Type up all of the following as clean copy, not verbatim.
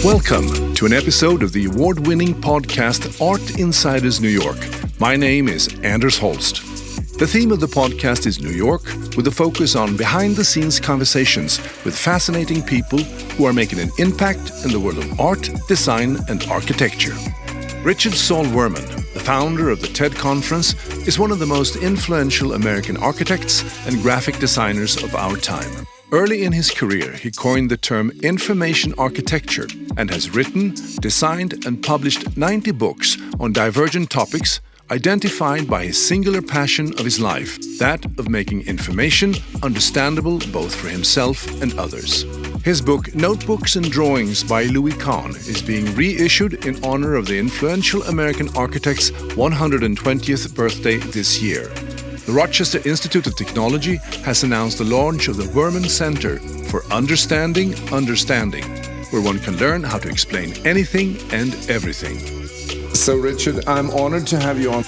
Welcome to an episode of the award-winning podcast Art Insiders New York. My name is Anders Holst. The theme of the podcast is New York, with a focus on behind-the-scenes conversations with fascinating people who are making an impact in the world of art, design, and architecture. Richard Saul Wurman, the founder of the TED Conference, is one of the most influential American architects and graphic designers of our time. Early in his career, he coined the term information architecture and has written, designed, and published 90 books on divergent topics identified by his singular passion of his life, that of making information understandable both for himself and others. His book, Notebooks and Drawings by Louis Kahn, is being reissued in honor of the influential American architect's 120th birthday this year. The Rochester Institute of Technology has announced the launch of the Wurman Center for Understanding, where one can learn how to explain anything and everything. So, Richard, I'm honored to have you on.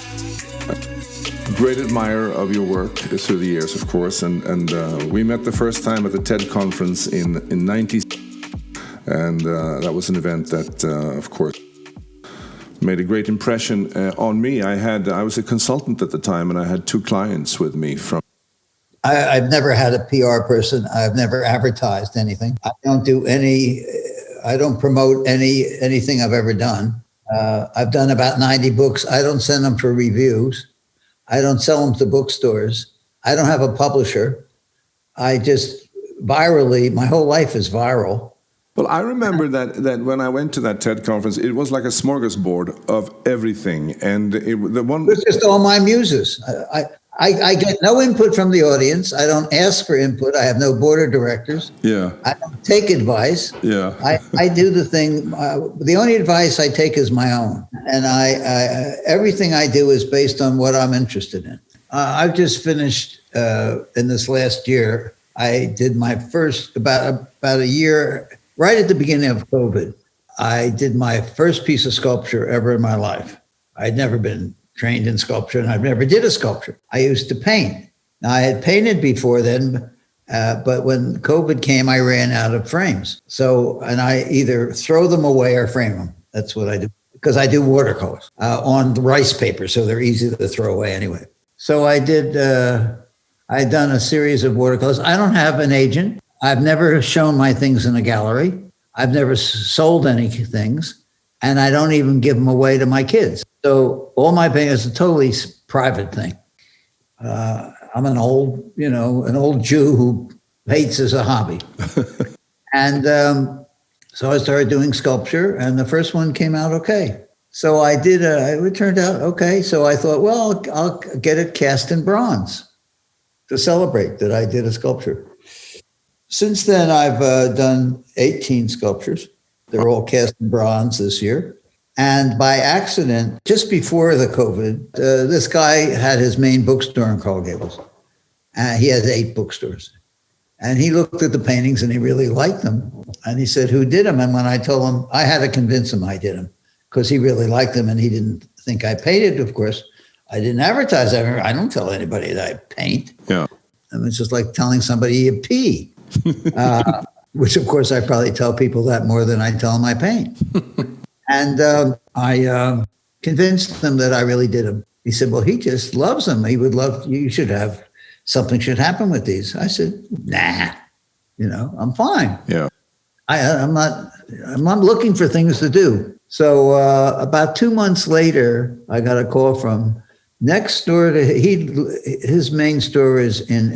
Great admirer of your work through the years, of course, and we met the first time at the TED Conference in 90, and that was an event that, of course, made a great impression on me. I was a consultant at the time, and I had two clients with me from. I've never had a PR person. I've never advertised anything. I don't promote anything I've ever done. I've done about 90 books. I don't send them for reviews. I don't sell them to bookstores. I don't have a publisher. I just virally, my whole life is viral. Well, I remember that when I went to that TED conference, it was like a smorgasbord of everything, and it was just all my muses. I get no input from the audience. I don't ask for input. I have no board of directors. Yeah. I don't take advice. Yeah. I do the thing. The only advice I take is my own, and everything I do is based on what I'm interested in. I've just finished in this last year. I did my first about a year. Right at the beginning of COVID, I did my first piece of sculpture ever in my life. I'd never been trained in sculpture, and I've never did a sculpture. I used to paint. Now, I had painted before then, but when COVID came, I ran out of frames. And I either throw them away or frame them. That's what I do, because I do watercolors on rice paper, so they're easy to throw away anyway. So I'd done a series of watercolors. I don't have an agent. I've never shown my things in a gallery. I've never sold any things, and I don't even give them away to my kids. So all my paintings is a totally private thing. I'm an old Jew who paints as a hobby. And so I started doing sculpture, and the first one came out okay. So I did, it turned out okay. So I thought, well, I'll get it cast in bronze to celebrate that I did a sculpture. Since then, I've done 18 sculptures. They're all cast in bronze this year. And by accident, just before the COVID, this guy had his main bookstore in Coral Gables. He has 8 bookstores. And he looked at the paintings and he really liked them. And he said, who did them? And when I told him, I had to convince him I did them because he really liked them and he didn't think I painted, of course. I didn't advertise. I don't tell anybody that I paint. Yeah. I mean, it's just like telling somebody you pee. Which, of course, I probably tell people that more than I tell them I paint. And I convinced him that I really did them. He said, well, he just loves them. He would love, something should happen with these. I said, nah, I'm fine. Yeah. I'm not looking for things to do. So about 2 months later, I got a call from next door to his main store is in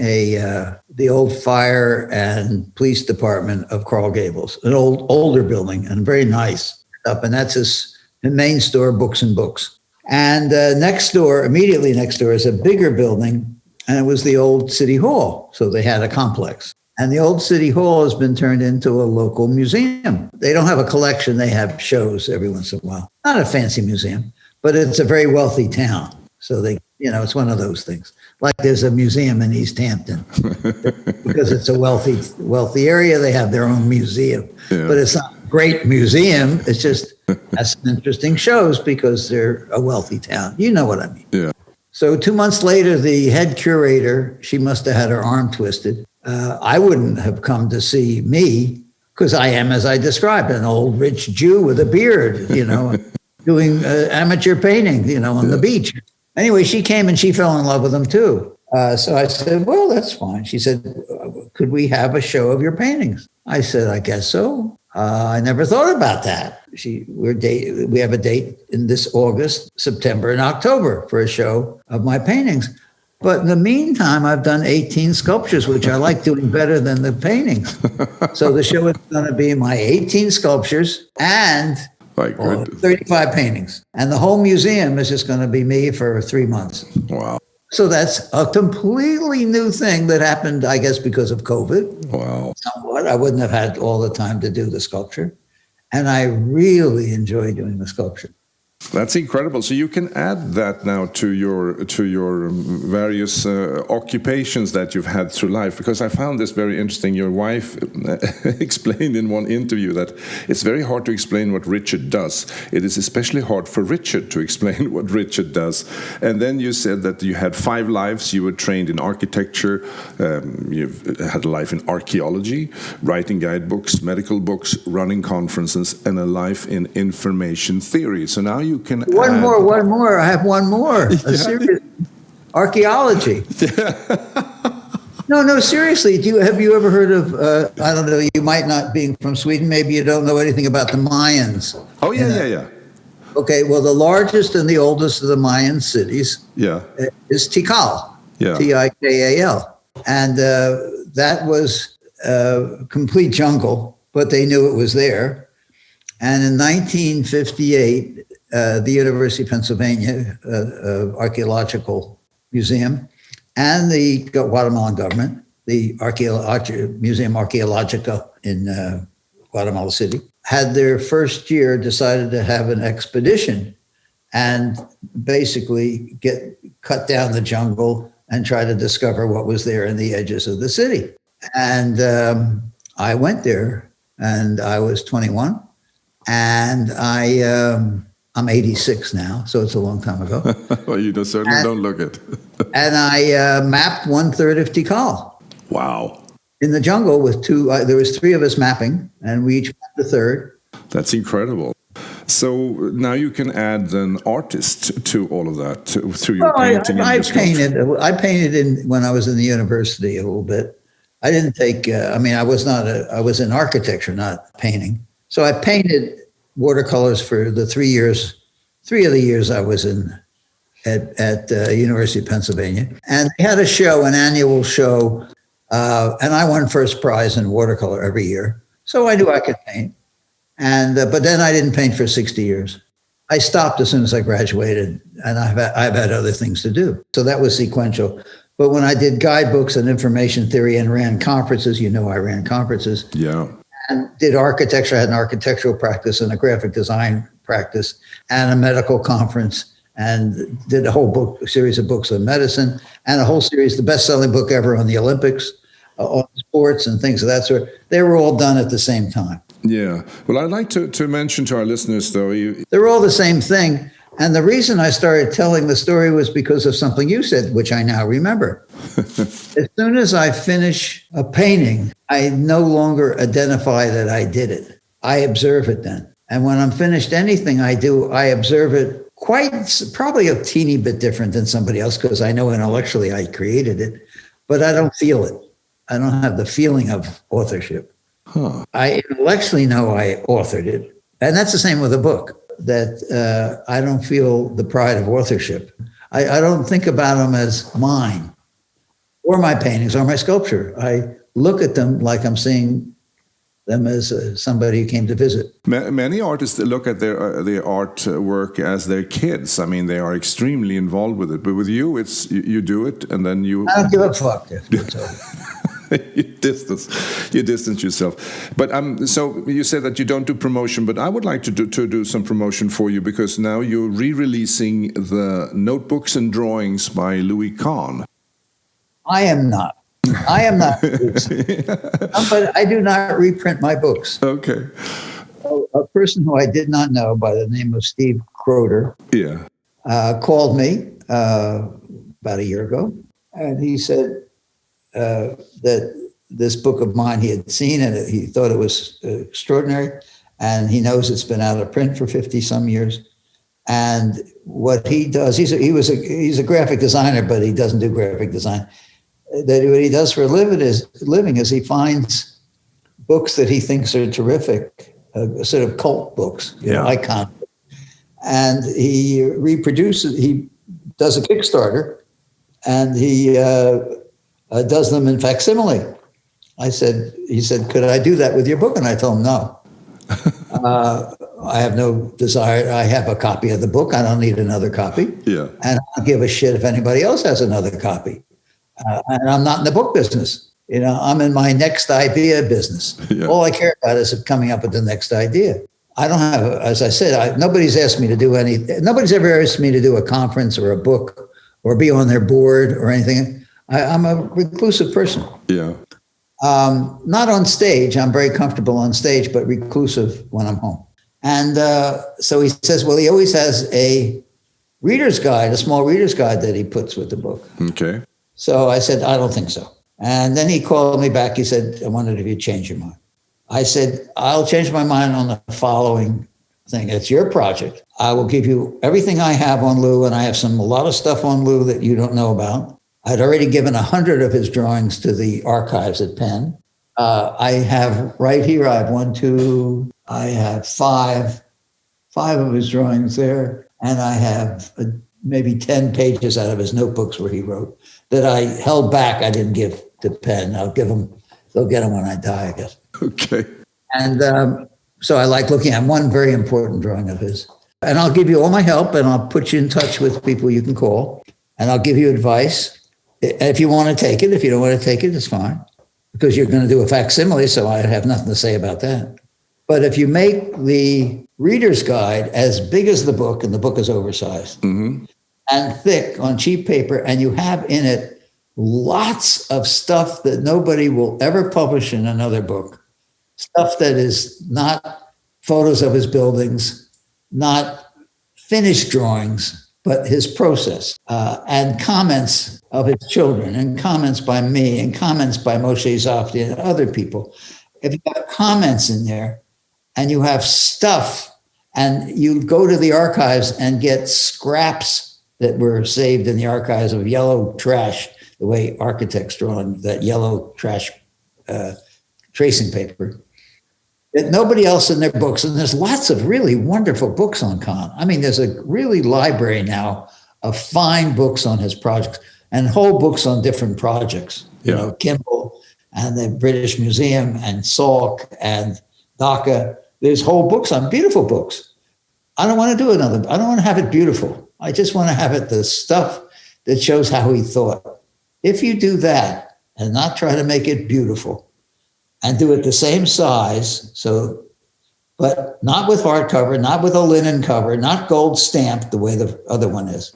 the old fire and police department of Coral Gables, an older building and very nice up. And that's his main store, Books and Books. And immediately next door is a bigger building, and it was the old city hall. So they had a complex. And the old city hall has been turned into a local museum. They don't have a collection. They have shows every once in a while. Not a fancy museum, but it's a very wealthy town. So it's one of those things. Like there's a museum in East Hampton because it's a wealthy area. They have their own museum, but it's not a great museum. It's just has some interesting shows because they're a wealthy town. You know what I mean? Yeah. So 2 months later, the head curator, she must have had her arm twisted. I wouldn't have come to see me because I am, as I described, an old rich Jew with a beard, doing amateur painting, on the beach. Anyway, she came and she fell in love with them too. So I said, well, that's fine. She said, could we have a show of your paintings? I said, I guess so. I never thought about that. We have a date in this August, September, and October for a show of my paintings. But in the meantime, I've done 18 sculptures, which I like doing better than the paintings. So the show is going to be my 18 sculptures and 35 paintings. And the whole museum is just going to be me for 3 months. Wow. So that's a completely new thing that happened, I guess, because of COVID. Wow. Somewhat. I wouldn't have had all the time to do the sculpture. And I really enjoy doing the sculpture. That's incredible. So you can add that now to your various occupations that you've had through life, because I found this very interesting. Your wife explained in one interview that it's very hard to explain what Richard does. It is especially hard for Richard to explain what Richard does. And then you said that you had 5 lives. You were trained in architecture. You've had a life in archaeology, writing guidebooks, medical books, running conferences, and a life in information theory. So now you can one more. I have one more. Serious archaeology. No, seriously. Have you ever heard of? I don't know. You might not, being from Sweden, maybe you don't know anything about the Mayans. Oh yeah. Okay. Well, the largest and the oldest of the Mayan cities, is Tikal. Yeah. Tikal, and that was complete jungle, but they knew it was there. And in 1958. The University of Pennsylvania Archaeological Museum and the Guatemalan government, the Museum Archaeologica in Guatemala City, had their first year decided to have an expedition and basically cut down the jungle and try to discover what was there in the edges of the city. And I went there, and I was 21, and I'm 86 now, so it's a long time ago. Well, you certainly don't look it. And I mapped 1/3 of Tikal. Wow. In the jungle with 2, there was 3 of us mapping, and we each mapped a third. That's incredible. So now you can add an artist to all of that through your painting. I painted when I was in the university a little bit. I didn't take, I was in architecture, not painting. So I painted watercolors for the 3 of the years I was at University of Pennsylvania. And they had an annual show, and I won first prize in watercolor every year. So I knew I could paint. And but then I didn't paint for 60 years. I stopped as soon as I graduated, and I've had other things to do. So that was sequential. But when I did guidebooks and information theory and ran conferences, I ran conferences. Yeah. And did architecture. I had an architectural practice and a graphic design practice and a medical conference, and did a whole series of books on medicine, and a whole series, the best-selling book ever on the Olympics, on sports and things of that sort. They were all done at the same time. Yeah. Well, I'd like to mention to our listeners, though, they're all the same thing. And the reason I started telling the story was because of something you said, which I now remember. As soon as I finish a painting, I no longer identify that I did it. I observe it then. And when I'm finished anything I do, I observe it probably a teeny bit different than somebody else, because I know intellectually I created it, but I don't feel it. I don't have the feeling of authorship. Huh. I intellectually know I authored it. And that's the same with a book. That I don't feel the pride of authorship. I don't think about them as mine, or my paintings, or my sculpture. I look at them like I'm seeing them as somebody who came to visit. Many artists look at their artwork as their kids. I mean, they are extremely involved with it. But with you, it's you do it, and then you. I don't give a fuck. you distance yourself. But so you said that you don't do promotion, but I would like to do some promotion for you, because now you're re-releasing the notebooks and drawings by Louis Kahn. I am not. But I do not reprint my books. Okay. A person who I did not know, by the name of Steve Croder, called me about a year ago, and he said that this book of mine he had seen, and he thought it was extraordinary. And he knows it's been out of print for 50 some years. And what he does, he's a graphic designer, but he doesn't do graphic design. That what he does for a living is he finds books that he thinks are terrific, sort of cult books, icon. And he reproduces. He does a Kickstarter, and he does them in facsimile. He said, could I do that with your book? And I told him, no. I have no desire. I have a copy of the book. I don't need another copy. Yeah. And I don't give a shit if anybody else has another copy. And I'm not in the book business. I'm in my next idea business. Yeah. All I care about is coming up with the next idea. I don't have, as I said, nobody's asked me to do nobody's ever asked me to do a conference or a book or be on their board or anything. I'm a reclusive person. Yeah. Not on stage. I'm very comfortable on stage, but reclusive when I'm home. And so he says, well, he always has a reader's guide, a small reader's guide that he puts with the book. Okay. So I said, I don't think so. And then he called me back. He said, I wondered if you'd change your mind. I said, I'll change my mind on the following thing. It's your project. I will give you everything I have on Lou, and I have a lot of stuff on Lou that you don't know about. I'd already given 100 of his drawings to the archives at Penn. I have right here, I have five of his drawings there. And I have maybe 10 pages out of his notebooks where he wrote that I held back. I didn't give to Penn. They'll get them when I die, I guess. Okay. And so I like looking at one very important drawing of his. And I'll give you all my help, and I'll put you in touch with people you can call, and I'll give you advice. If you want to take it, if you don't want to take it, it's fine, because you're going to do a facsimile, so I have nothing to say about that. But if you make the reader's guide as big as the book, and the book is oversized, and thick on cheap paper, and you have in it lots of stuff that nobody will ever publish in another book, stuff that is not photos of his buildings, not finished drawings, but his process, and comments of his children, and comments by me, and comments by Moshe Zafti and other people. If you have comments in there, and you have stuff, and you go to the archives and get scraps that were saved in the archives of yellow trash, the way architects draw on that yellow trash tracing paper, that nobody else in their books, and there's lots of really wonderful books on Kahn. I mean, there's a really library now of fine books on his projects, and whole books on different projects. Yeah. Kimball and the British Museum and Salk and Dhaka. There's whole books on beautiful books. I don't want to do another. I don't want to have it beautiful. I just want to have it the stuff that shows how he thought. If you do that and not try to make it beautiful and do it the same size, but not with hardcover, not with a linen cover, not gold stamped the way the other one is.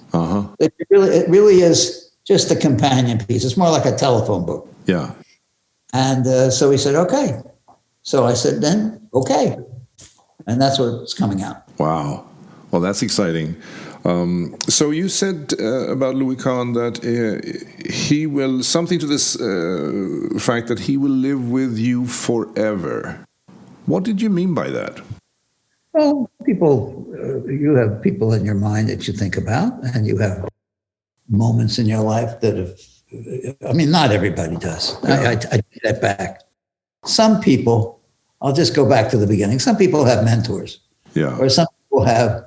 It really is just a companion piece. It's more like a telephone book. Yeah. And so he said, okay. So I said, then, okay. And that's what's coming out. Wow. Well, that's exciting. So you said about Louis Kahn that he will, something to this fact that he will live with you forever. What did you mean by that? Well, you have people in your mind that you think about, and you have moments in your life that not everybody does. Yeah. I take that back. Some people, I'll just go back to the beginning. Some people have mentors. Yeah. Or some people have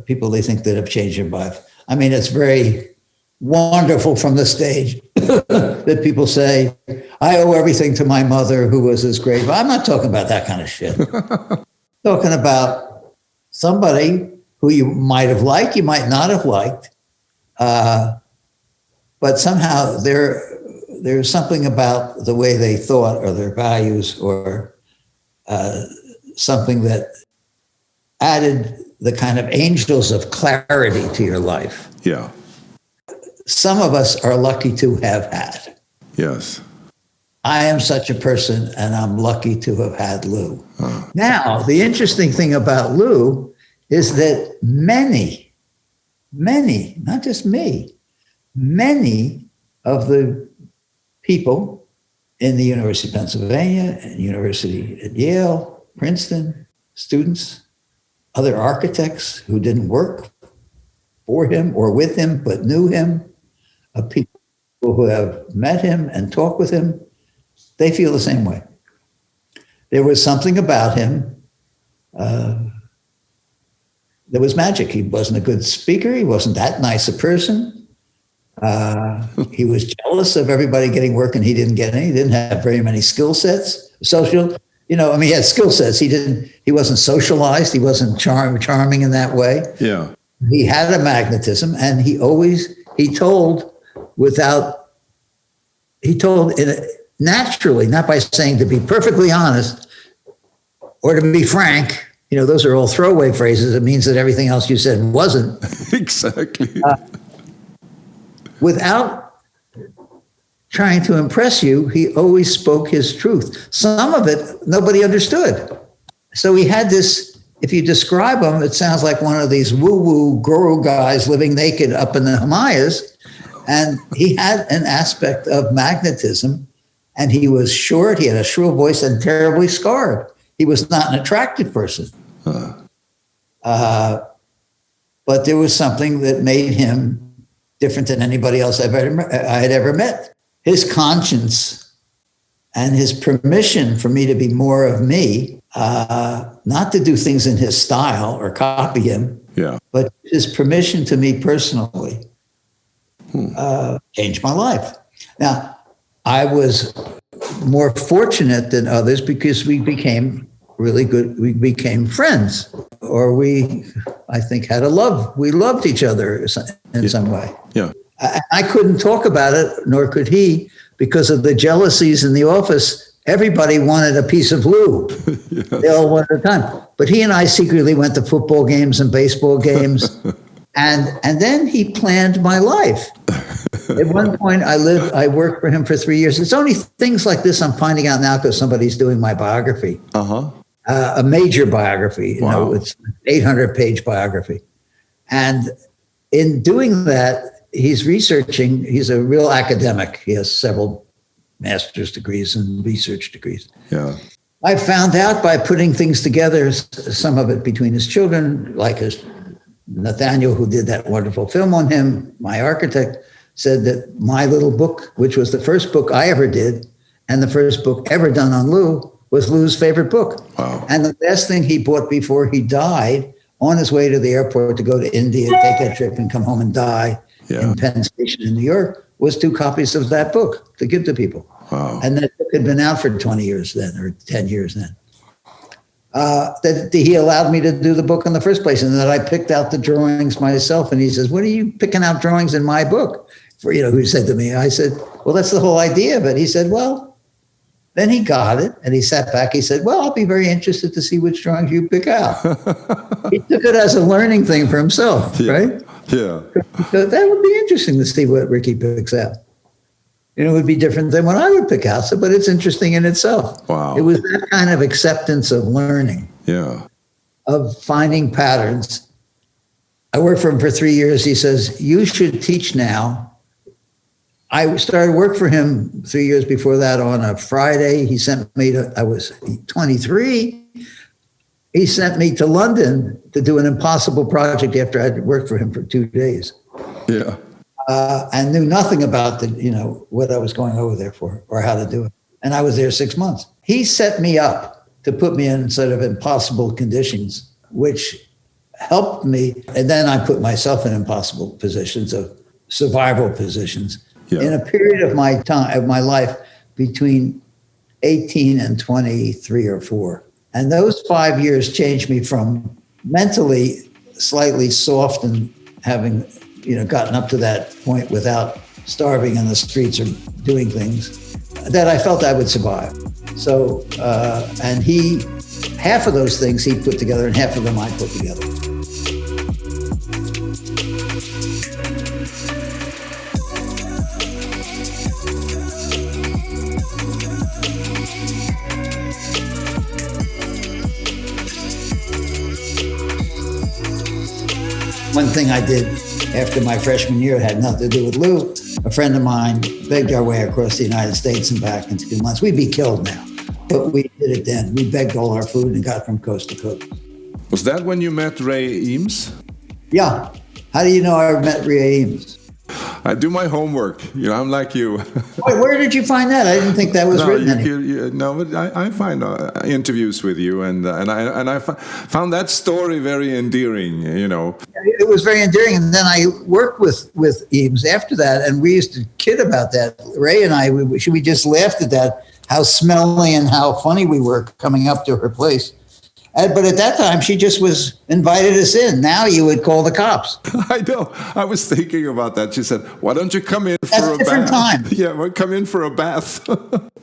people they think that have changed their life. I mean, it's very wonderful from the stage that people say, I owe everything to my mother who was this great. But I'm not talking about that kind of shit. Talking about somebody who you might have liked, you might not have liked, but somehow there's something about the way they thought or their values or something that added the kind of angels of clarity to your life. Yeah. Some of us are lucky to have had. Yes. I am such a person, and I'm lucky to have had Lou. Now, the interesting thing about Lou is that many, not just me, many of the people in the University of Pennsylvania, and University at Yale, Princeton, students, other architects who didn't work for him or with him, but knew him, people who have met him and talked with him, they feel the same way. There was something about him. There was magic. He wasn't a good speaker. He wasn't that nice a person. He was jealous of everybody getting work and he didn't get any. He didn't have very many skill sets. Social, he had skill sets. He wasn't socialized. He wasn't charming in that way. Yeah. He had a magnetism, and he told naturally, not by saying, to be perfectly honest or to be frank. Those are all throwaway phrases. It means that everything else you said wasn't. Exactly. Without trying to impress you, he always spoke his truth. Some of it, nobody understood. So he had this, if you describe him, it sounds like one of these woo-woo guru guys living naked up in the Himalayas. And he had an aspect of magnetism, and he was short, he had a shrill voice, and terribly scarred. He was not an attractive person. But there was something that made him different than anybody else I had ever met. His conscience and his permission for me to be more of me, not to do things in his style or copy him, but his permission to me personally changed my life. Now, I was more fortunate than others because we became really good. We became friends, or I think, had a love. We loved each other in some way. Yeah. I couldn't talk about it, nor could he, because of the jealousies in the office. Everybody wanted a piece of Lou. Yes. They all wanted a time. But he and I secretly went to football games and baseball games. And then he planned my life. At one point, I worked for him for 3 years. It's only things like this I'm finding out now because somebody's doing my biography. A major biography. Wow. It's an 800-page biography. And in doing that, he's researching. He's a real academic. He has several master's degrees and research degrees. Yeah. I found out by putting things together, some of it between his children, like his Nathaniel, who did that wonderful film on him, my architect, said that my little book, which was the first book I ever did, and the first book ever done on Lou, was Lou's favorite book. Wow. And the last thing he bought before he died, on his way to the airport to go to India, take that trip and come home and die in Penn Station in New York, was 2 copies of that book to give to people. Wow. And that book had been out for 20 years then, or 10 years then. That he allowed me to do the book in the first place, and that I picked out the drawings myself. And he says, "What are you picking out drawings in my book for?" Who said to me, I said, "Well, that's the whole idea of it." He said, "Well," then he got it and he sat back. He said, "Well, I'll be very interested to see which drawings you pick out." He took it as a learning thing for himself, right? Yeah. So that would be interesting to see what Ricky picks out. It would be different than what I would pick out, but it's interesting in itself. Wow. It was that kind of acceptance of learning, of finding patterns. I worked for him for 3 years. He says, "You should teach now." I started work for him 3 years before that on a Friday. He sent me I was 23. He sent me to London to do an impossible project after I'd worked for him for 2 days. Yeah. And knew nothing about what I was going over there for or how to do it. And I was there 6 months. He set me up to put me in sort of impossible conditions, which helped me. And then I put myself in impossible positions, of survival positions, in a period of my time, of my life, between 18 and 23 or 4. And those 5 years changed me from mentally slightly soft and having gotten up to that point without starving in the streets or doing things, that I felt I would survive. So, and half of those things he put together and half of them I put together. One thing I did after my freshman year had nothing to do with Lou, a friend of mine, begged our way across the United States and back in 2 months. We'd be killed now, but we did it then. We begged all our food and got from coast to coast. Was that when you met Ray Eames? Yeah. How do you know I met Ray Eames? I do my homework. I'm like you. Wait, where did you find that? I didn't think that was written anywhere. No, but I find interviews with you, and I found that story very endearing. It was very endearing, and then I worked with Eames after that, and we used to kid about that. Ray and I, we just laughed at that, how smelly and how funny we were coming up to her place. But at that time, she just was invited us in. Now you would call the cops. I know. I was thinking about that. She said, "Why don't you come in for a bath?" Different time. Yeah, well, come in for a bath.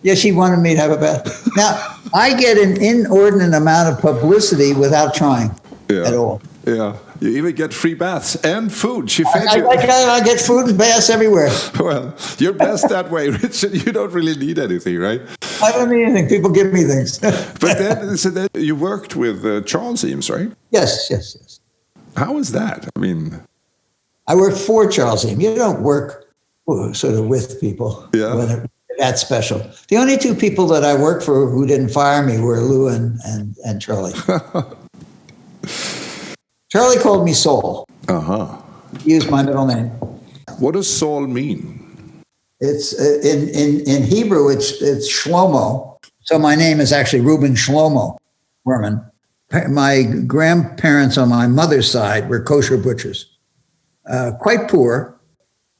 Yeah, she wanted me to have a bath. Now, I get an inordinate amount of publicity without trying at all. Yeah. You even get free baths and food. She fed you. I get food and baths everywhere. Well, you're blessed that way, Richard. You don't really need anything, right? I don't need anything. People give me things. But then you worked with Charles Eames, right? Yes. How was that? I mean, I worked for Charles Eames. You don't work sort of with people. Yeah. When they're that special. The only two people that I worked for who didn't fire me were Lou and Charlie. Charlie called me Saul. He used my middle name. What does Saul mean? It's in Hebrew. It's Shlomo. So my name is actually Reuben Shlomo Wurman. My grandparents on my mother's side were kosher butchers, quite poor,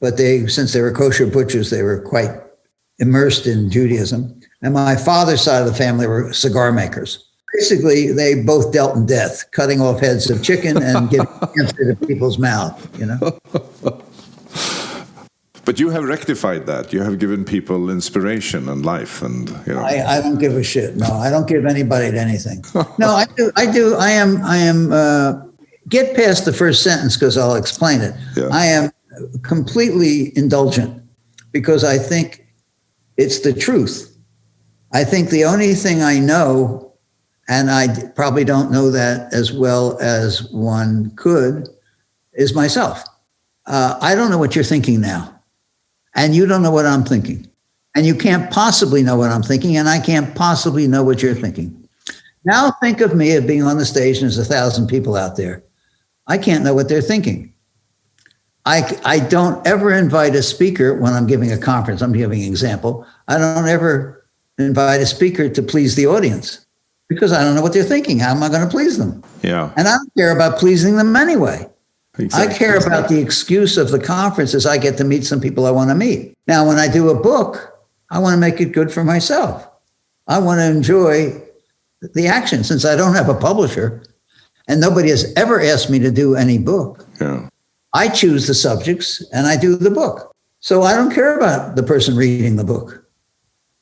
but since they were kosher butchers, they were quite immersed in Judaism. And my father's side of the family were cigar makers. Basically, they both dealt in death, cutting off heads of chicken and giving cancer to people's mouth, But you have rectified that. You have given people inspiration and life, and I don't give a shit. No, I don't give anybody anything. No, I do. I am. Get past the first sentence because I'll explain it. Yeah. I am completely indulgent because I think it's the truth. I think the only thing I know, and I probably don't know that as well as one could, is myself. I don't know what you're thinking now. And you don't know what I'm thinking. And you can't possibly know what I'm thinking, and I can't possibly know what you're thinking. Now think of me as being on the stage and there's 1,000 people out there. I can't know what they're thinking. I don't ever invite a speaker when I'm giving a conference. I'm giving an example. I don't ever invite a speaker to please the audience because I don't know what they're thinking. How am I going to please them? Yeah. And I don't care about pleasing them anyway. Exactly. I care about the excuse of the conference is I get to meet some people I want to meet. Now, when I do a book, I want to make it good for myself. I want to enjoy the action since I don't have a publisher and nobody has ever asked me to do any book. Yeah. I choose the subjects and I do the book. So I don't care about the person reading the book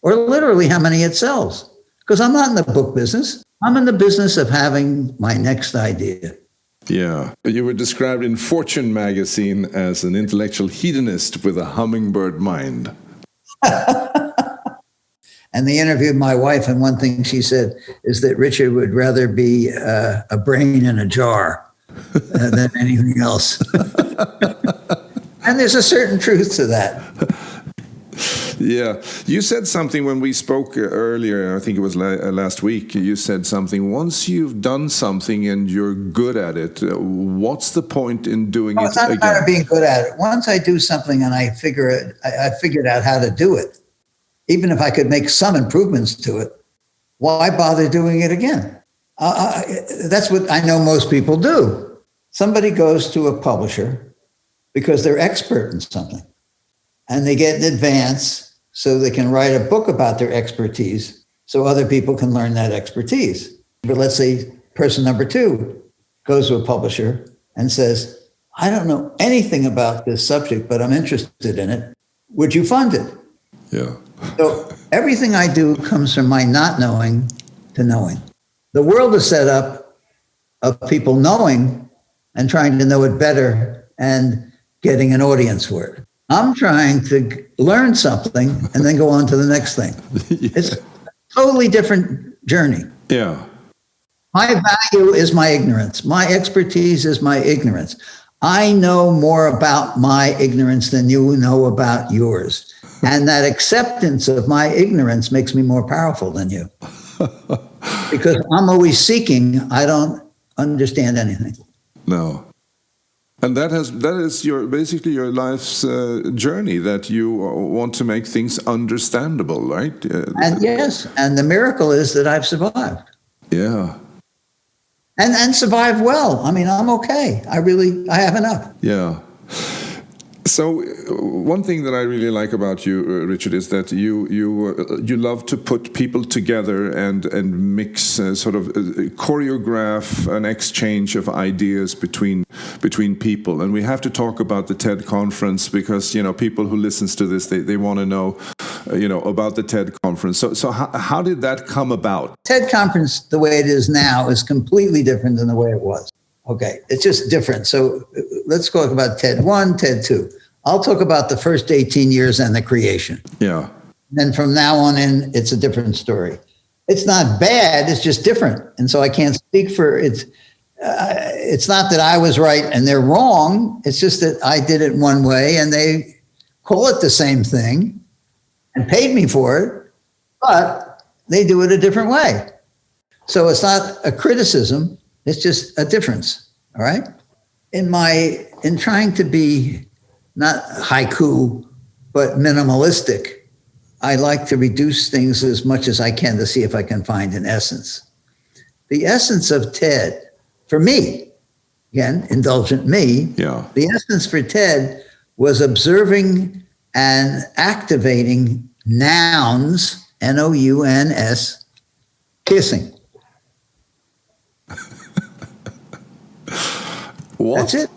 or literally how many it sells because I'm not in the book business. I'm in the business of having my next idea. Yeah. You were described in Fortune magazine as an intellectual hedonist with a hummingbird mind. And they interviewed my wife, and one thing she said is that Richard would rather be a brain in a jar than anything else. And there's a certain truth to that. Yeah. You said something when we spoke earlier, I think it was last week, you said something, once you've done something and you're good at it, what's the point in doing it again? It's not a matter of being good at it. Once I do something and I figured out how to do it, even if I could make some improvements to it, why bother doing it again? That's what I know most people do. Somebody goes to a publisher because they're expert in something and they get an advance so they can write a book about their expertise so other people can learn that expertise. But let's say person number 2 goes to a publisher and says, I don't know anything about this subject, but I'm interested in it. Would you fund it? Yeah. So everything I do comes from my not knowing to knowing. The world is set up of people knowing and trying to know it better and getting an audience for it. I'm trying to learn something and then go on to the next thing. Yeah. It's a totally different journey. Yeah. My value is my ignorance. My expertise is my ignorance. I know more about my ignorance than you know about yours. And that acceptance of my ignorance makes me more powerful than you. Because I'm always seeking, I don't understand anything. No. And that is basically your life's journey, that you want to make things understandable, right? And yes, and the miracle is that I've survived. Yeah. And survived well. I mean, I'm okay. I have enough. Yeah. So one thing that I really like about you, Richard, is that you love to put people together and mix sort of choreograph an exchange of ideas between people. And we have to talk about the TED conference because people who listens to this they want to know about the TED conference. So how did that come about? TED conference, the way it is now, is completely different than the way it was. Okay, it's just different. So let's talk about TED 1, TED 2. I'll talk about the first 18 years and the creation. Yeah. And from now on in, it's a different story. It's not bad, it's just different. And so I can't speak for it. It's not that I was right and they're wrong. It's just that I did it one way and they call it the same thing and paid me for it, but they do it a different way. So it's not a criticism. It's just a difference, all right? In trying to be not haiku, but minimalistic, I like to reduce things as much as I can to see if I can find an essence. The essence of TED, for me, again, indulgent me, the essence for TED was observing and activating nouns, N-O-U-N-S, kissing. What? That's it.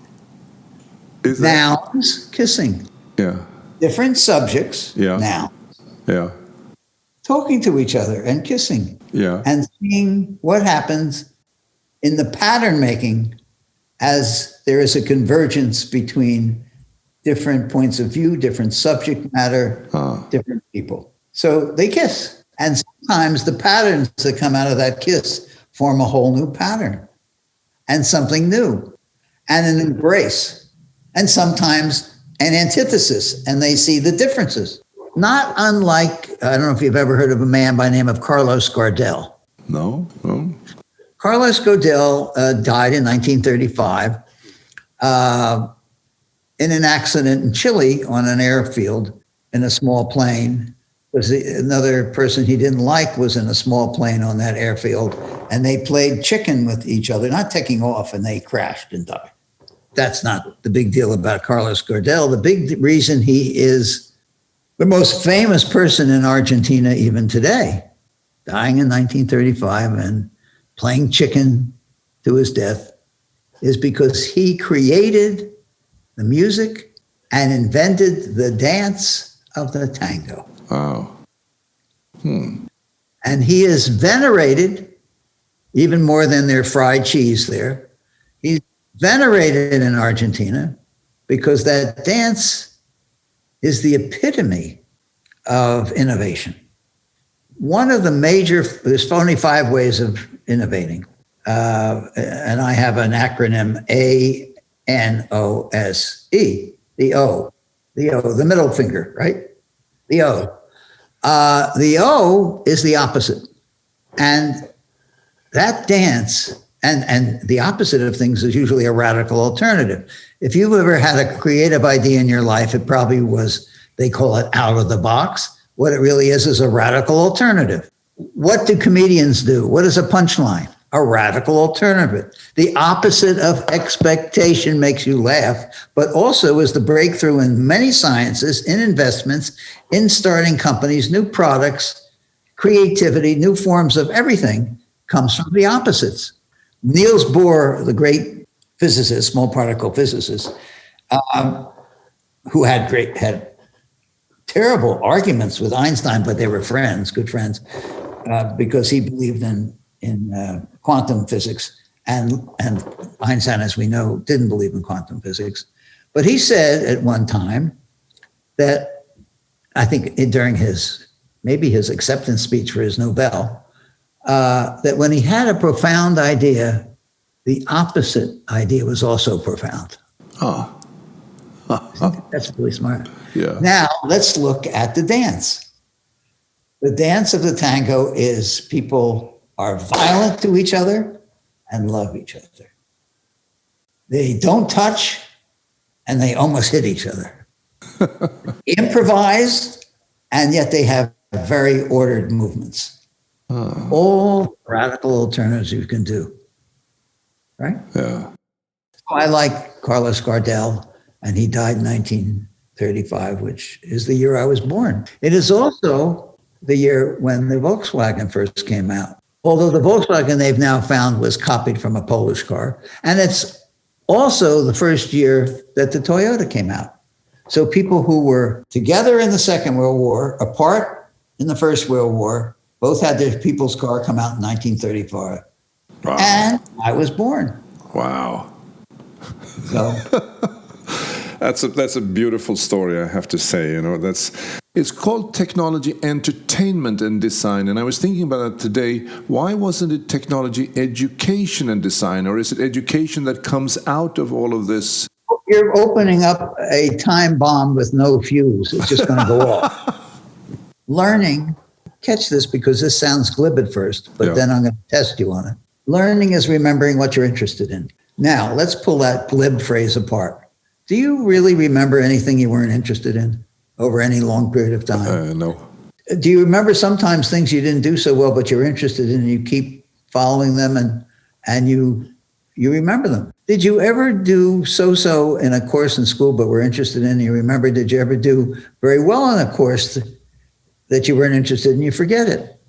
Nouns, kissing. Yeah. Different subjects, nouns. Yeah. Talking to each other and kissing. Yeah. And seeing what happens in the pattern making as there is a convergence between different points of view, different subject matter, different people. So they kiss. And sometimes the patterns that come out of that kiss form a whole new pattern and something new and an embrace and sometimes an antithesis, and they see the differences. Not unlike, I don't know if you've ever heard of a man by the name of Carlos Gardel. No. Carlos Gardel died in 1935 in an accident in Chile on an airfield in a small plane. Another person he didn't like was in a small plane on that airfield, and they played chicken with each other, not taking off, and they crashed and died. That's not the big deal about Carlos Gardel. The big reason he is the most famous person in Argentina even today, dying in 1935 and playing chicken to his death, is because he created the music and invented the dance of the tango. Wow. And he is venerated even more than their fried cheese there. He's venerated in Argentina because that dance is the epitome of innovation. One of the there's only 5 ways of innovating. And I have an acronym ANOSE, the O, the middle finger, right? The O. The O is the opposite. And that dance, and the opposite of things is usually a radical alternative. If you've ever had a creative idea in your life, it probably was, they call it out of the box. What it really is a radical alternative. What do comedians do? What is a punchline? A radical alternative. The opposite of expectation makes you laugh, but also is the breakthrough in many sciences, in investments, in starting companies, new products, creativity, new forms of everything comes from the opposites. Niels Bohr, the great physicist, small particle physicist, who had terrible arguments with Einstein, but they were friends, good friends, because he believed in quantum physics, and Einstein, as we know, didn't believe in quantum physics. But he said at one time that, I think during his acceptance speech for his Nobel, that when he had a profound idea, the opposite idea was also profound. Oh. That's really smart. Yeah. Now, let's look at the dance. The dance of the tango is people are violent to each other and love each other. They don't touch and they almost hit each other. Improvise, and yet they have very ordered movements. All radical alternatives you can do. Right? Yeah. I like Carlos Gardel, and he died in 1935, which is the year I was born. It is also the year when the Volkswagen first came out. Although the Volkswagen they've now found was copied from a Polish car. And it's also the first year that the Toyota came out. So people who were together in the Second World War, apart in the First World War, both had their people's car come out in 1935. Wow. And I was born. Wow. So That's a beautiful story, I have to say. It's called technology entertainment and design, and I was thinking about that today. Why wasn't it technology education and design, or is it education that comes out of all of this? you're opening up a time bomb with no fuse. It's just going to go off. Learning, catch this because this sounds glib at first, but then I'm going to test you on it. Learning is remembering what you're interested in. Now, let's pull that glib phrase apart. Do you really remember anything you weren't interested in over any long period of time? No. Do you remember sometimes things you didn't do so well, but you're interested in, and you keep following them and you remember them? Did you ever do so-so in a course in school, but were interested in, and you remember? Did you ever do very well in a course that you weren't interested in? You forget it.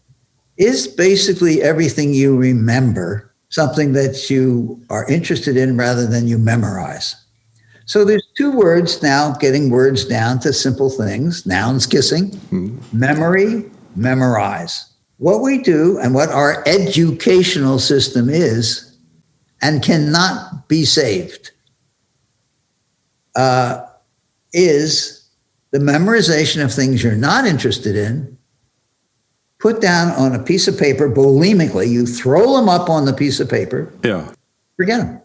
Is basically everything you remember something that you are interested in rather than you memorize? So there's two words now, getting words down to simple things, nouns kissing, memory, memorize. What we do and what our educational system is and cannot be saved is the memorization of things you're not interested in, put down on a piece of paper, bulimically, you throw them up on the piece of paper, forget them.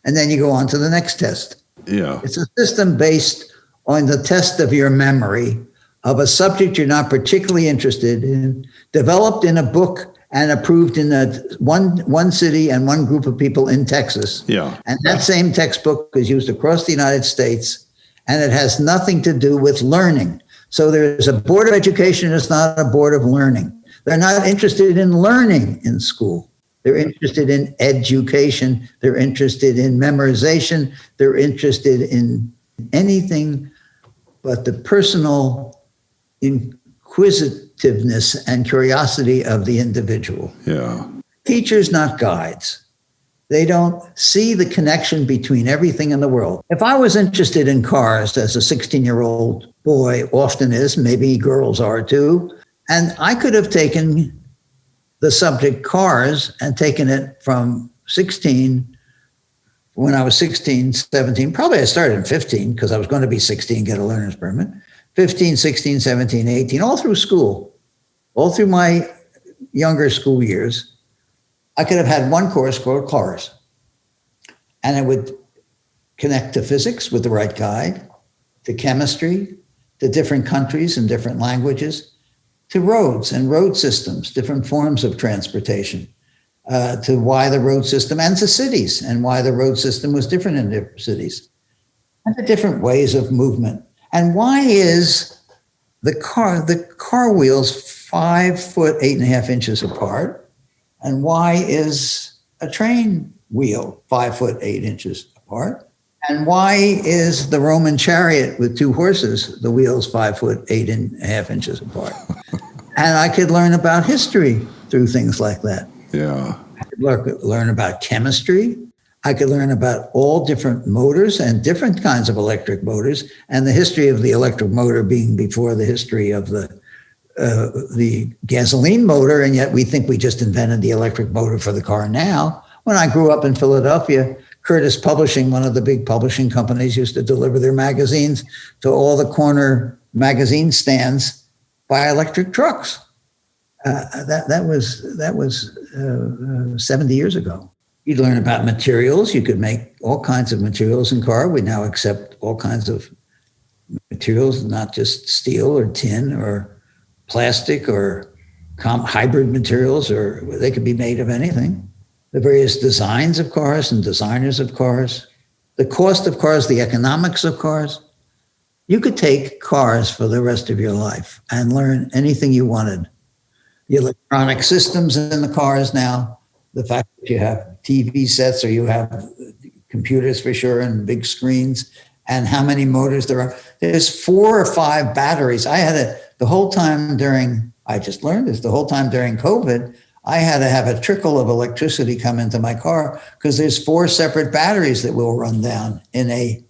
And then you go on to the next test. Yeah. It's a system based on the test of your memory of a subject you're not particularly interested in, developed in a book and approved in one city and one group of people in Texas. Yeah. And that same textbook is used across the United States, and it has nothing to do with learning. So there's a board of education, it's not a board of learning. They're not interested in learning in school. They're interested in education. They're interested in memorization. They're interested in anything but the personal inquisitiveness and curiosity of the individual. Yeah. Teachers, not guides. They don't see the connection between everything in the world. If I was interested in cars as a 16-year-old boy often is, maybe girls are too, and I could have taken the subject cars and taken it from 16, when I was 16, 17, probably I started in 15 because I was going to be 16, get a learner's permit, 15, 16, 17, 18, all through school, all through my younger school years. I could have had one course called cars, and it would connect to physics with the right guide, to chemistry, to different countries and different languages, to roads and road systems, different forms of transportation, to why the road system, and to cities, and why the road system was different in different cities, and the different ways of movement. And why is the car wheels 5 foot 8.5 inches apart? And why is a train wheel 5 foot 8 inches apart? And why is the Roman chariot with 2 horses, the wheels 5 foot 8.5 inches apart? And I could learn about history through things like that. Yeah. I could learn about chemistry. I could learn about all different motors and different kinds of electric motors, and the history of the electric motor being before the history of the gasoline motor, and yet we think we just invented the electric motor for the car now. When I grew up in Philadelphia, Curtis Publishing, one of the big publishing companies, used to deliver their magazines to all the corner magazine stands by electric trucks. That was 70 years ago. You'd learn about materials. You could make all kinds of materials in car. We now accept all kinds of materials, not just steel or tin or plastic or hybrid materials, or they could be made of anything. The various designs of cars and designers of cars, the cost of cars, the economics of cars. You could take cars for the rest of your life and learn anything you wanted. The electronic systems in the cars now, the fact that you have TV sets or you have computers for sure and big screens, and how many motors there are. There's 4 or 5 batteries. I had the whole time during, I just learned this, the whole time during COVID, I had to have a trickle of electricity come into my car because there's 4 separate batteries that will run down in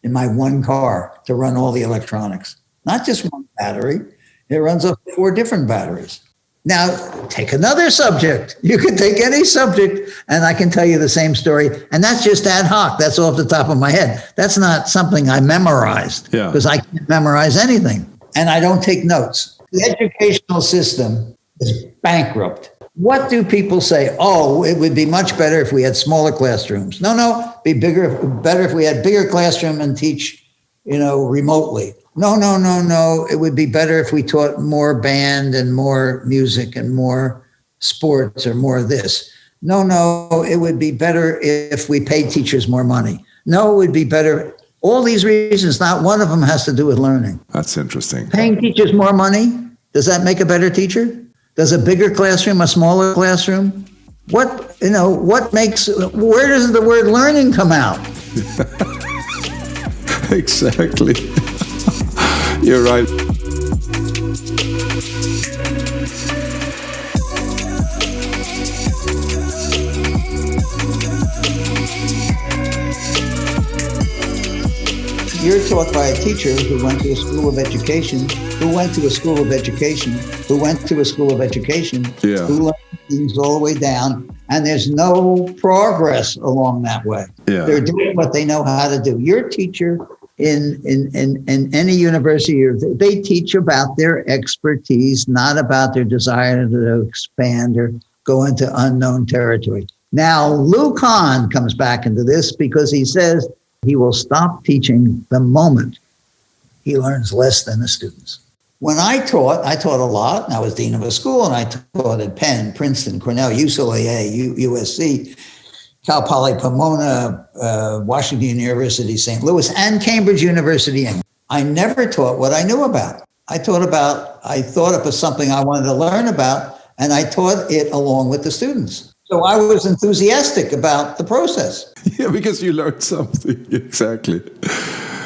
my one car to run all the electronics. Not just one battery. It runs off 4 different batteries. Now, take another subject. You can take any subject, and I can tell you the same story. And that's just ad hoc. That's off the top of my head. That's not something I memorized because I can't memorize anything. And I don't take notes. The educational system is bankrupt. What do people say? Oh, it would be much better if we had smaller classrooms. No, be better if we had bigger classroom and teach, remotely. No. It would be better if we taught more band and more music and more sports or more this. No, it would be better if we paid teachers more money. No, it would be better. All these reasons, not one of them has to do with learning. That's interesting. Paying teachers more money, does that make a better teacher? Does a bigger classroom, a smaller classroom? Where does the word learning come out? Exactly. You're right. You're taught by a teacher who went to a school of education, who learned things all the way down, and there's no progress along that way. Yeah. They're doing what they know how to do. Your teacher in any university, they teach about their expertise, not about their desire to expand or go into unknown territory. Now, Lou Kahn comes back into this because he says he will stop teaching the moment he learns less than the students. When I taught a lot, and I was dean of a school, and I taught at Penn, Princeton, Cornell, UCLA, USC, Cal Poly Pomona, Washington University, St. Louis, and Cambridge University. I never taught what I knew about. I thought of something I wanted to learn about, and I taught it along with the students. So I was enthusiastic about the process. Yeah, because you learned something. Exactly.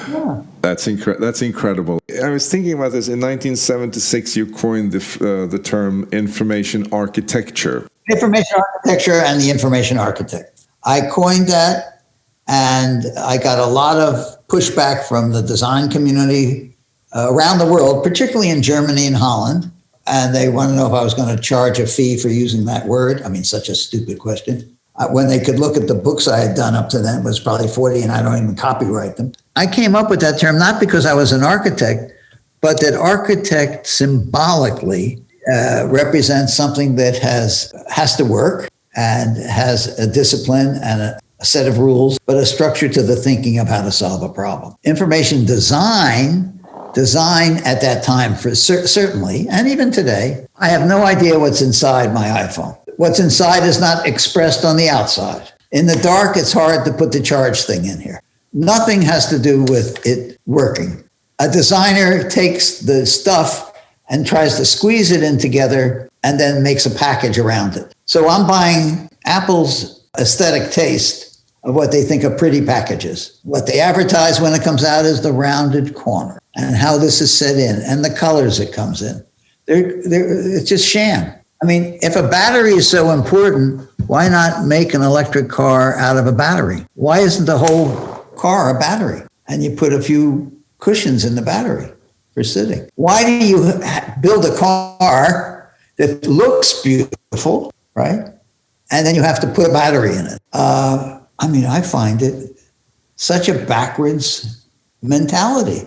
Yeah. That's incredible. I was thinking about this. In 1976, you coined the term information architecture. Information architecture and the information architect. I coined that, and I got a lot of pushback from the design community around the world, particularly in Germany and Holland. And they want to know if I was going to charge a fee for using that word. I mean, such a stupid question. When they could look at the books I had done up to then, it was probably 40, and I don't even copyright them. I came up with that term not because I was an architect, but that architect symbolically represents something that has to work and has a discipline and a set of rules, but a structure to the thinking of how to solve a problem. Information design at that time, for certainly, and even today, I have no idea what's inside my iPhone. What's inside is not expressed on the outside. In the dark, it's hard to put the charge thing in here. Nothing has to do with it working. A designer takes the stuff and tries to squeeze it in together and then makes a package around it. So I'm buying Apple's aesthetic taste of what they think are pretty packages. What they advertise when it comes out is the rounded corner and how this is set in and the colors it comes in. It's just sham. I mean, if a battery is so important, why not make an electric car out of a battery? Why isn't the whole car a battery? And you put a few cushions in the battery for sitting. Why do you build a car that looks beautiful, right? And then you have to put a battery in it. I find it such a backwards mentality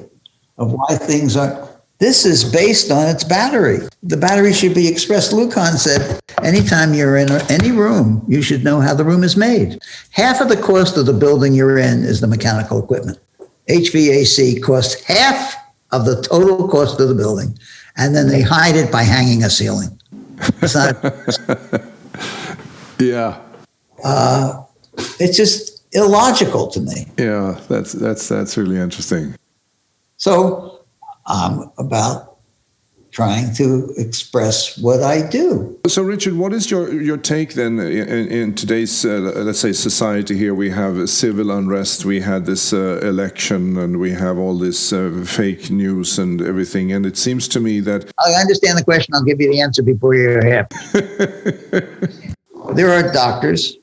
of why things are. This is based on its battery. The battery should be expressed. Lucan said, anytime you're in any room, you should know how the room is made. Half of the cost of the building you're in is the mechanical equipment. HVAC costs half of the total cost of the building, and then they hide it by hanging a ceiling. It's not. Yeah. It's just illogical to me. Yeah, that's really interesting. So I'm about trying to express what I do. So, Richard, what is your take then in today's, let's say, society here? We have civil unrest, we had this election, and we have all this fake news and everything. And it seems to me that... I understand the question. I'll give you the answer before you're happy. There are doctors,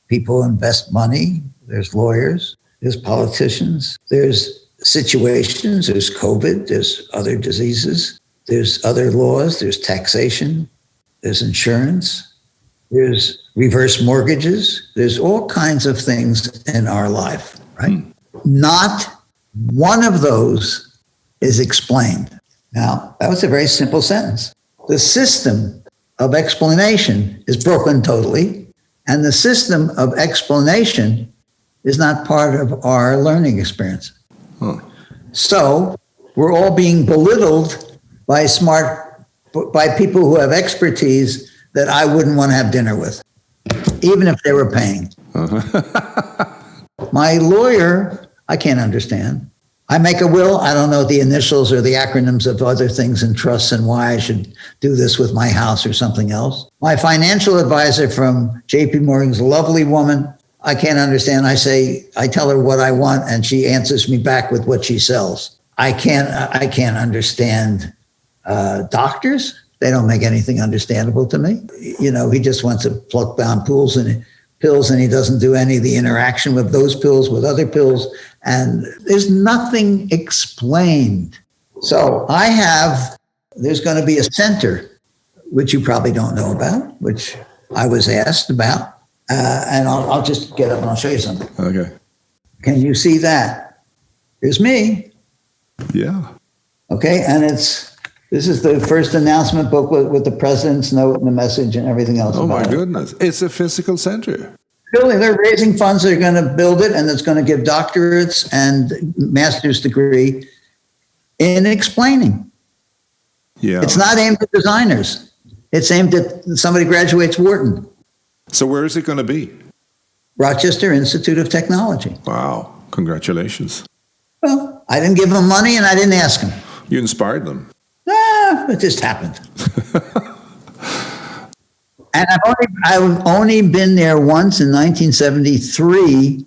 people who invest money, there's lawyers, there's politicians, there's situations, there's COVID, there's other diseases, there's other laws, there's taxation, there's insurance, there's reverse mortgages, there's all kinds of things in our life, right? Not one of those is explained. Now, that was a very simple sentence. The system of explanation is broken totally, and the system of explanation is not part of our learning experience. Huh. So we're all being belittled by people who have expertise that I wouldn't want to have dinner with, even if they were paying. My lawyer, I can't understand. I make a will, I don't know the initials or the acronyms of other things and trusts and why I should do this with my house or something else. My financial advisor from JP Morgan's a lovely woman. I can't understand. I tell her what I want and she answers me back with what she sells. I can't understand doctors. They don't make anything understandable to me. You know, he just wants to pluck down pills and he doesn't do any of the interaction with those pills with other pills. And there's nothing explained. So there's going to be a center, which you probably don't know about, which I was asked about. And I'll just get up and I'll show you something. Okay. Can you see that? Here's me. Yeah. Okay. And this is the first announcement book with the president's note and the message and everything else. Oh, my goodness. It's a physical center. They're raising funds. They're going to build it, and it's going to give doctorates and master's degree in explaining. Yeah. It's not aimed at designers. It's aimed at somebody graduates Wharton. So where is it going to be? Rochester Institute of Technology. Wow. Congratulations. Well, I didn't give them money, and I didn't ask them. You inspired them. It just happened. And I've only been there once in 1973,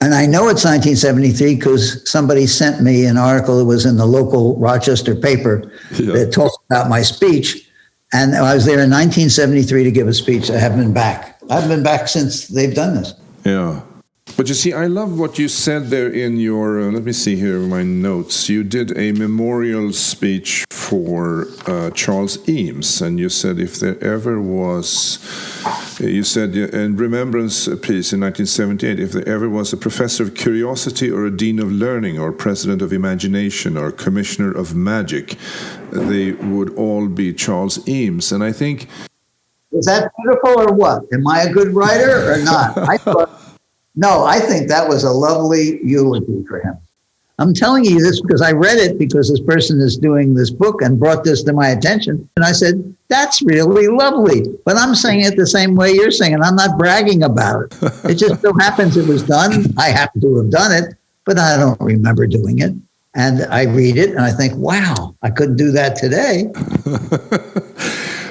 and I know it's 1973 because somebody sent me an article that was in the local Rochester paper that talks about my speech, and I was there in 1973 to give a speech. I haven't been back. I haven't been back since they've done this. Yeah. But you see, I love what you said there in your, let me see here, my notes. You did a memorial speech for Charles Eames, and you said if there ever was, you said in remembrance piece in 1978, if there ever was a professor of curiosity or a dean of learning or president of imagination or commissioner of magic, they would all be Charles Eames. And I think... Is that beautiful or what? Am I a good writer or not? I think that was a lovely eulogy for him. I'm telling you this because I read it because this person is doing this book and brought this to my attention. And I said, that's really lovely. But I'm saying it the same way you're saying it. I'm not bragging about it. It just so happens it was done. I happen to have done it, but I don't remember doing it. And I read it and I think, wow, I couldn't do that today.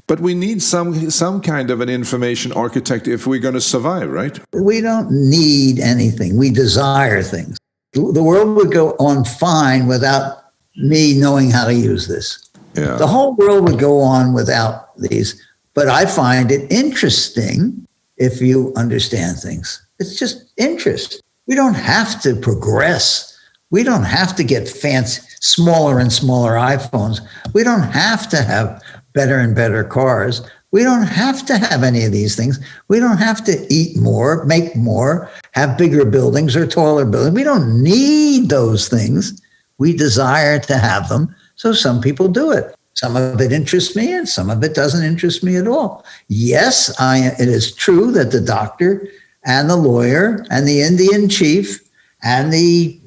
But we need some kind of an information architect if we're going to survive, right? We don't need anything. We desire things. The world would go on fine without me knowing how to use this. Yeah. The whole world would go on without these. But I find it interesting if you understand things. It's just interest. We don't have to progress. We don't have to get fancy, smaller and smaller iPhones. We don't have to have better and better cars. We don't have to have any of these things. We don't have to eat more, make more, have bigger buildings or taller buildings. We don't need those things. We desire to have them So some people do it. Some of it interests me and some of it doesn't interest me at all. Yes, it is true that the doctor and the lawyer and the Indian chief and you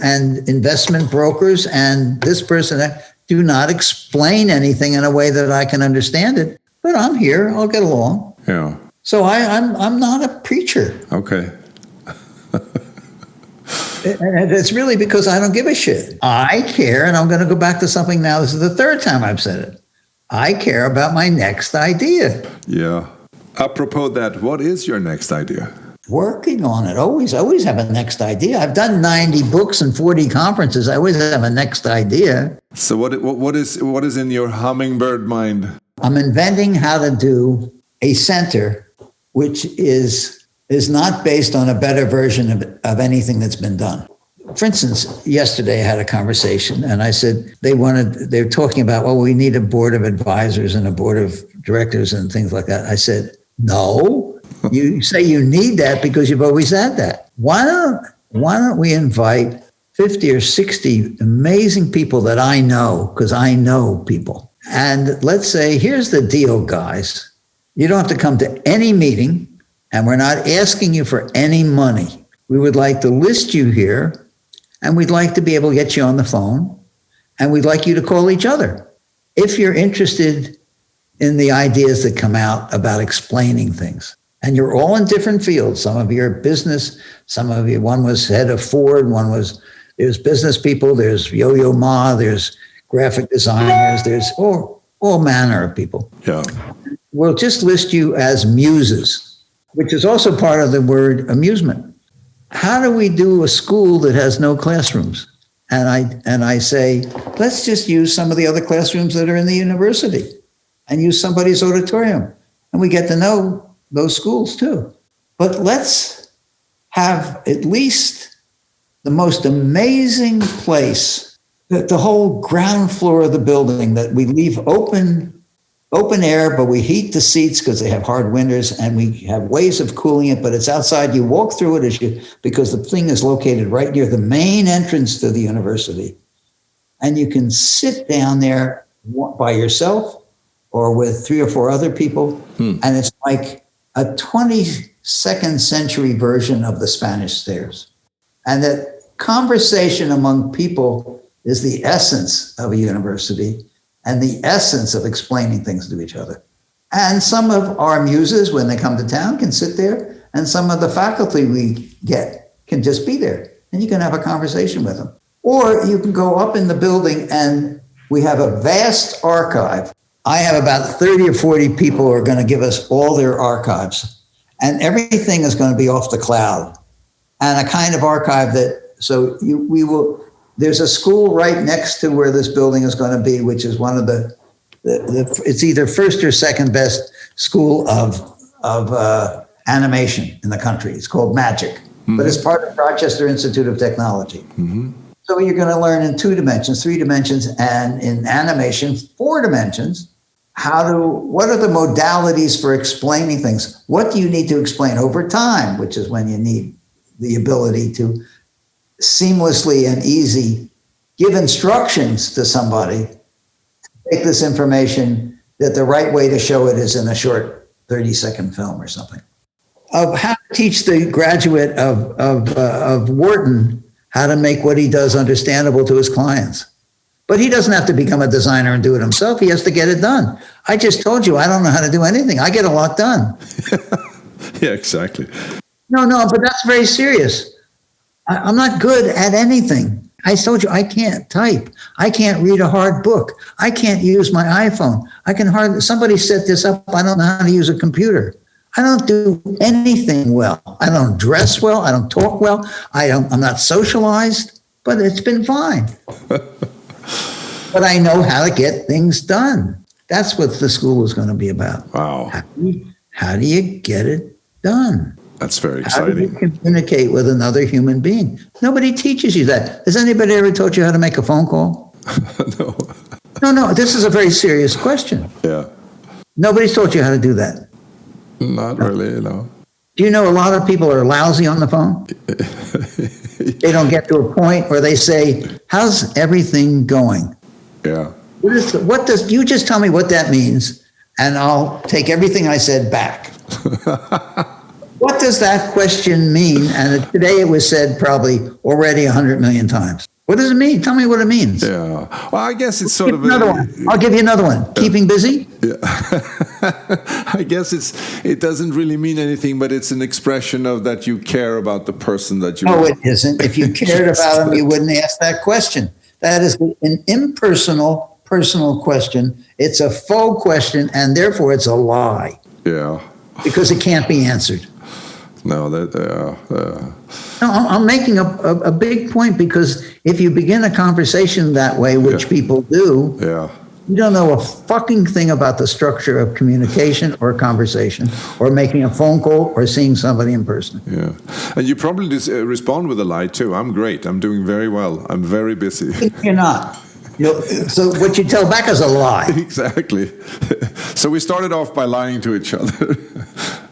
and investment brokers and this person do not explain anything in a way that I can understand it. But I'm here. I'll get along. Yeah. So I'm not a preacher. Okay. And it's really because I don't give a shit. I care, and I'm going to go back to something now. This is the third time I've said it. I care about my next idea. Yeah. Apropos that, what is your next idea? Working on it. Always have a next idea. I've done 90 books and 40 conferences. I always have a next idea. So what is in your hummingbird mind? I'm inventing how to do a center which is not based on a better version of anything that's been done. For instance, yesterday I had a conversation and I said they're talking about, well, we need a board of advisors and a board of directors and things like that. I said, no, you say you need that because you've always had that. Why don't we invite 50 or 60 amazing people that I know, because I know people. And let's say, here's the deal, guys. You don't have to come to any meeting. And we're not asking you for any money. We would like to list you here, and we'd like to be able to get you on the phone, and we'd like you to call each other. If you're interested in the ideas that come out about explaining things, and you're all in different fields. Some of you are business, some of you, one was head of Ford, there's business people, there's Yo-Yo Ma, there's graphic designers, there's all manner of people. Yeah. We'll just list you as muses, which is also part of the word amusement. How do we do a school that has no classrooms? And I say, let's just use some of the other classrooms that are in the university and use somebody's auditorium. And we get to know those schools too. But let's have at least the most amazing place, the whole ground floor of the building that we leave open air, but we heat the seats because they have hard winters, and we have ways of cooling it, but it's outside. You walk through it because the thing is located right near the main entrance to the university. And you can sit down there by yourself or with 3 or 4 other people. And it's like a 22nd century version of the Spanish Stairs. And that conversation among people is the essence of a university and the essence of explaining things to each other. And some of our muses, when they come to town, can sit there, and some of the faculty we get can just be there, and you can have a conversation with them. Or you can go up in the building, and we have a vast archive. I have about 30 or 40 people who are going to give us all their archives, and everything is going to be off the cloud, and a kind of archive there's a school right next to where this building is going to be, which is one of it's either first or second best school of animation in the country. It's called Magic, but it's part of Rochester Institute of Technology. Mm-hmm. So you're going to learn in 2 dimensions, 3 dimensions, and in animation, 4 dimensions, what are the modalities for explaining things? What do you need to explain over time, which is when you need the ability to seamlessly and easy give instructions to somebody to take this information, that the right way to show it is in a short 30-second film or something. Of how to teach the graduate of Wharton how to make what he does understandable to his clients. But he doesn't have to become a designer and do it himself. He has to get it done. I just told you, I don't know how to do anything. I get a lot done. Yeah, exactly. No, but that's very serious. I'm not good at anything. I told you I can't type. I can't read a hard book. I can't use my iPhone. Somebody set this up. I don't know how to use a computer. I don't do anything well. I don't dress well. I don't talk well. I'm not socialized, but it's been fine. But I know how to get things done. That's what the school is going to be about. Wow. How do you get it done? That's very exciting. How do you communicate with another human being? Nobody teaches you that. Has anybody ever taught you how to make a phone call? No. No, this is a very serious question. Yeah. Nobody's taught you how to do that. Not really, no. Do you know a lot of people are lousy on the phone? They don't get to a point where they say, how's everything going? Yeah. What does you just tell me what that means, and I'll take everything I said back. What does that question mean? And today it was said probably already 100 million times. What does it mean? Tell me what it means. Yeah. Well, I guess it's sort of another one. I'll give you another one. Keeping busy? Yeah. I guess it doesn't really mean anything, but it's an expression of that you care about the person that you. No, it isn't. If you cared about them, you wouldn't ask that question. That is an impersonal, personal question. It's a faux question, and therefore it's a lie. Yeah. Because it can't be answered. No, No, I'm making a big point, because if you begin a conversation that way, which people do, you don't know a fucking thing about the structure of communication or conversation or making a phone call or seeing somebody in person. Yeah. And you probably just respond with a lie too. I'm great. I'm doing very well. I'm very busy. You're not. So what you tell back is a lie. Exactly. So we started off by lying to each other.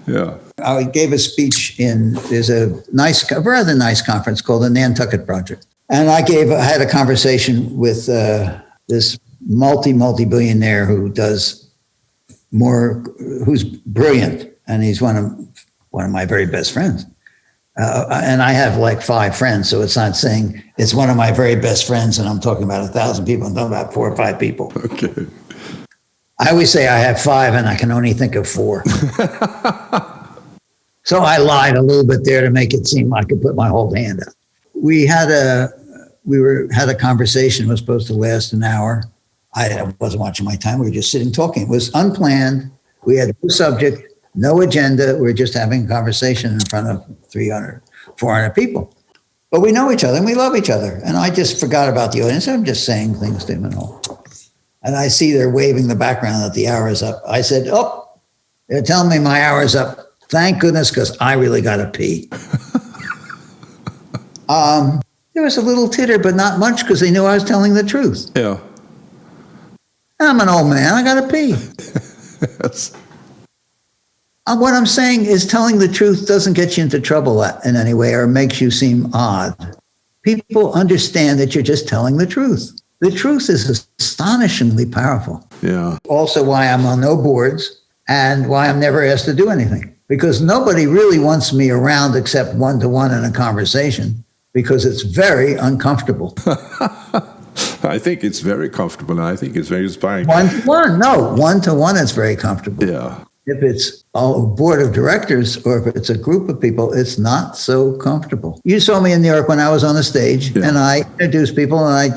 Yeah. I gave a speech there's a rather nice conference called the Nantucket Project. And I had a conversation with this multi-billionaire who's brilliant. And he's one of my very best friends. And I have like 5 friends, so it's not saying it's one of my very best friends and I'm talking about 1,000 people. I'm talking about 4 or 5 people. Okay. I always say I have 5 and I can only think of 4. So I lied a little bit there to make it seem I could put my whole hand out. We had a conversation. It was supposed to last an hour. I wasn't watching my time. We were just sitting talking. It was unplanned. We had no subject, no agenda. We were just having a conversation in front of 300, 400 people. But we know each other and we love each other. And I just forgot about the audience. I'm just saying things to them and all. And I see they're waving in the background that the hour is up. I said, oh, they're telling me my hour is up. Thank goodness, because I really got to pee. There was a little titter, but not much, because they knew I was telling the truth. Yeah. I'm an old man. I got to pee. Yes. What I'm saying is telling the truth doesn't get you into trouble in any way or makes you seem odd. People understand that you're just telling the truth. The truth is astonishingly powerful. Yeah. Also why I'm on no boards and why I'm never asked to do anything. Because nobody really wants me around except one-to-one in a conversation, because it's very uncomfortable. I think it's very comfortable, and I think it's very inspiring. One-to-one, no. One-to-one is very comfortable. Yeah. If it's a board of directors or if it's a group of people, it's not so comfortable. You saw me in New York when I was on the stage, and I introduce people, and I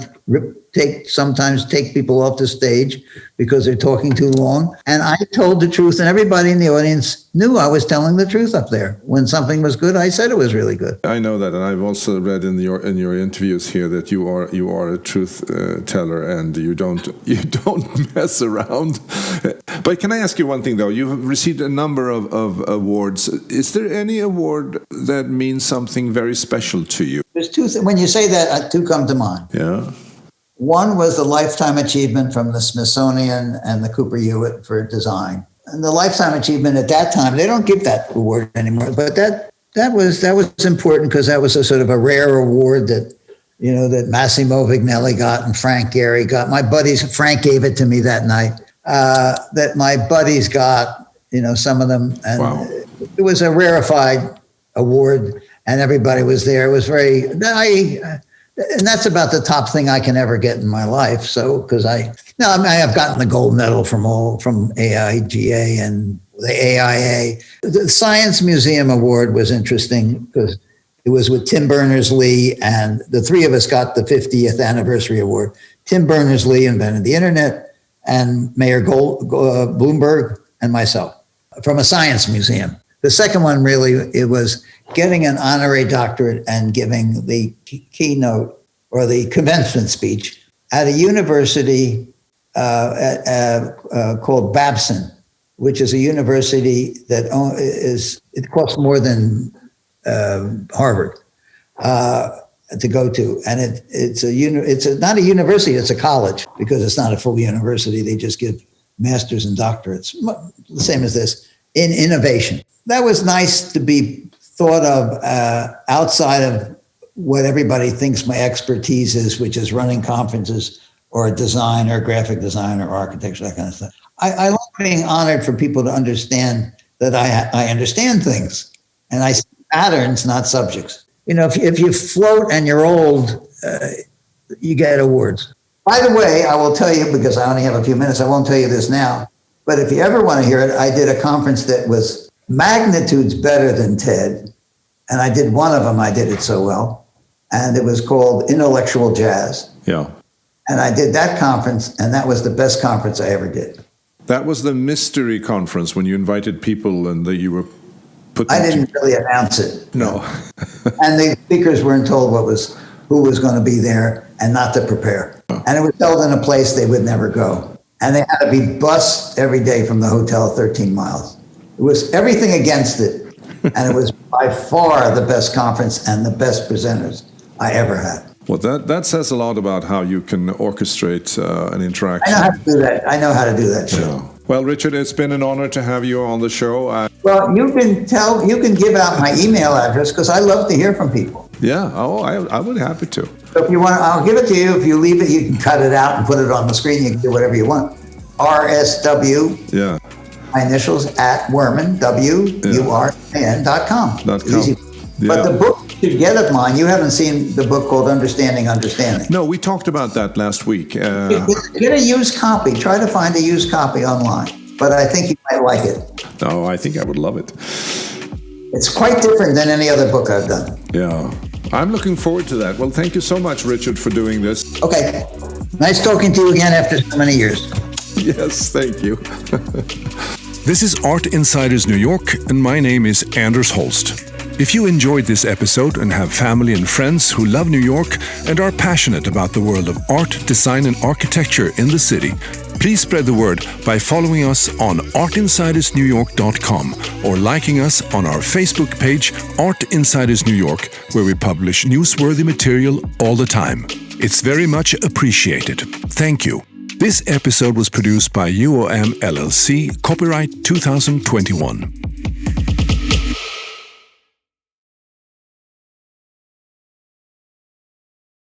sometimes take people off the stage because they're talking too long. And I told the truth, and everybody in the audience knew I was telling the truth up there. When something was good, I said it was really good. I know that, and I've also read in your interviews here that you are a truth teller, and you don't mess around. But can I ask you one thing though? You've received a number of awards. Is there any award that means something very special to you? There's 2 when you say that, 2 come to mind. Yeah. One was the Lifetime Achievement from the Smithsonian and the Cooper Hewitt for design. And the Lifetime Achievement at that time, they don't give that award anymore, but that was important, because that was a sort of a rare award that Massimo Vignelli got and Frank Gehry got. My buddies, Frank gave it to me that night, that my buddies got, some of them. And wow. It was a rarefied award and everybody was there. It was very, and that's about the top thing I can ever get in my life. So, because I have gotten the gold medal from AIGA and the AIA. The Science Museum Award was interesting because it was with Tim Berners-Lee, and the 3 of us got the 50th anniversary award. Tim Berners-Lee invented the internet, and Mayor Bloomberg and myself from a science museum. The second one, really, it was getting an honorary doctorate and giving the keynote or the commencement speech at a university called Babson, which is a university that it costs more than Harvard to go to, and it's not a university, it's a college, because it's not a full university. They just give masters and doctorates, the same as this. in innovation. That was nice to be thought of outside of what everybody thinks my expertise is, which is running conferences or design or graphic design or architecture, that kind of stuff. I like being honored for people to understand that I understand things and I see patterns, not subjects. You know, if you float and you're old, you get awards. By the way, I will tell you, because I only have a few minutes, I won't tell you this now, but if you ever want to hear it, I did a conference that was magnitudes better than TED, and I did one of them, I did it so well, and it was called Intellectual Jazz. Yeah. And I did that conference, and that was the best conference I ever did. That was the mystery conference when you invited people and that you were put. I didn't really announce it. No. And the speakers weren't told who was going to be there and not to prepare. Oh. And it was held in a place they would never go. And they had to be bused every day from the hotel 13 miles. It was everything against it. And it was by far the best conference and the best presenters I ever had. Well, that says a lot about how you can orchestrate an interaction. I know how to do that. I know how to do that. Too. Yeah. Well, Richard, it's been an honor to have you on the show. Well, you can give out my email address because I love to hear from people. Yeah. Oh, I would be happy to. So if you want, I'll give it to you. If you leave it, you can cut it out and put it on the screen. You can do whatever you want. RSW. Yeah. My initials at Wurman, WURMAN.com. Easy. Yeah. But the book you should get of mine, you haven't seen the book called Understanding. No, we talked about that last week. Get a used copy. Try to find a used copy online. But I think you might like it. No, I think I would love it. It's quite different than any other book I've done. Yeah. I'm looking forward to that. Well, thank you so much, Richard, for doing this. Okay. Nice talking to you again after so many years. Yes, thank you. This is Art Insiders New York, and my name is Anders Holst. If you enjoyed this episode and have family and friends who love New York and are passionate about the world of art, design, and architecture in the city, please spread the word by following us on artinsidersnewyork.com or liking us on our Facebook page, Art Insiders New York, where we publish newsworthy material all the time. It's very much appreciated. Thank you. This episode was produced by UOM LLC, copyright 2021.